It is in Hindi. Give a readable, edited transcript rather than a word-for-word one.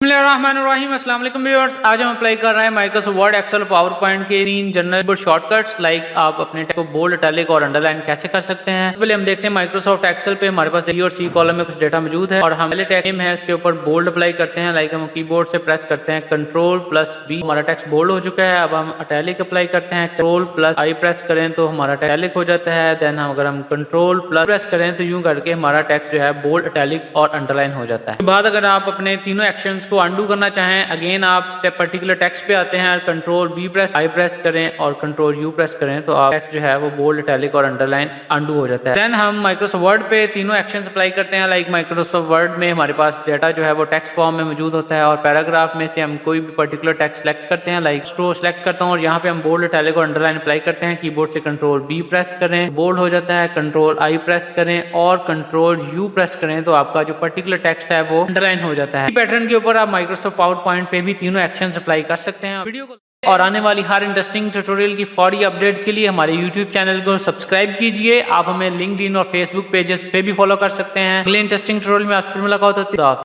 बिस्मिल्लाहिर्रहमानिर्रहीम अस्सलाम वालेकुम व्यूअर्स। आज हम अप्लाई कर रहे हैं Microsoft Word, Excel, PowerPoint के 3 जनरल शॉर्टकट्स लाइक आप अपने टेक्स्ट को बोल्ड, इटैलिक और अंडरलाइन कैसे कर सकते हैं। पहले हम देखते हैं माइक्रोसॉफ्ट एक्सेल पे हमारे पास बी और सी कॉलम में कुछ डेटा मौजूद है और हम पहले टेक्स्ट है इसके ऊपर बोल्ड अप्लाई करते हैं। लाइक हम कीबोर्ड से प्रेस करते हैं Ctrl+B, हमारा टेक्स्ट बोल्ड हो चुका है। अब हम इटैलिक अप्लाई करते हैं, Ctrl+I प्रेस करें तो हमारा इटैलिक हो जाता है। देन अगर हम Ctrl+ प्रेस करें तो यूं करके हमारा टेक्स्ट जो है बोल्ड, इटैलिक और अंडरलाइन हो जाता है। उसके बाद अगर आप अपने तीनों एक्शंस को अंडू करना चाहें, अगेन आप पर्टिकुलर टेक्स्ट पे आते हैं, Ctrl+B प्रेस, I प्रेस करें और Ctrl+U प्रेस करें तो आप टेक्स्ट जो है वो बोल्ड, इटैलिक और अंडरलाइन अंडू हो जाता है। देन हम माइक्रोसॉफ्ट वर्ड पे तीनों एक्शंस अप्लाई करते हैं। लाइक माइक्रोसॉफ्ट वर्ड में हमारे पास डेटा जो है वो टेक्स्ट फॉर्म में मौजूद होता है और पैराग्राफ में से हम कोई भी पर्टिकुलर टेक्स्ट सेलेक्ट करते हैं। लाइक स्ट्रो सेलेक्ट करता हूँ और यहाँ पे हम बोल्ड, इटैलिक और अंडरलाइन अप्लाई करते हैं। कीबोर्ड से Ctrl+B प्रेस करें, बोल्ड हो जाता है। Ctrl+I प्रेस करें और Ctrl+U प्रेस करें तो आपका जो पर्टिकुलर टेक्स्ट है वो अंडरलाइन हो जाता है। इसी पैटर्न के ऊपर आप माइक्रोसॉफ्ट पावर पॉइंट पे भी तीनों एक्शंस अप्लाई कर सकते हैं। वीडियो को और आने वाली हर इंटरेस्टिंग ट्यूटोरियल की फौरी अपडेट के लिए हमारे YouTube चैनल को सब्सक्राइब कीजिए। आप हमें लिंक्डइन और फेसबुक पेजेस पे भी फॉलो कर सकते हैं। अगले इंटरेस्टिंग ट्यूटोरियल में आपसे मुलाकात होती है।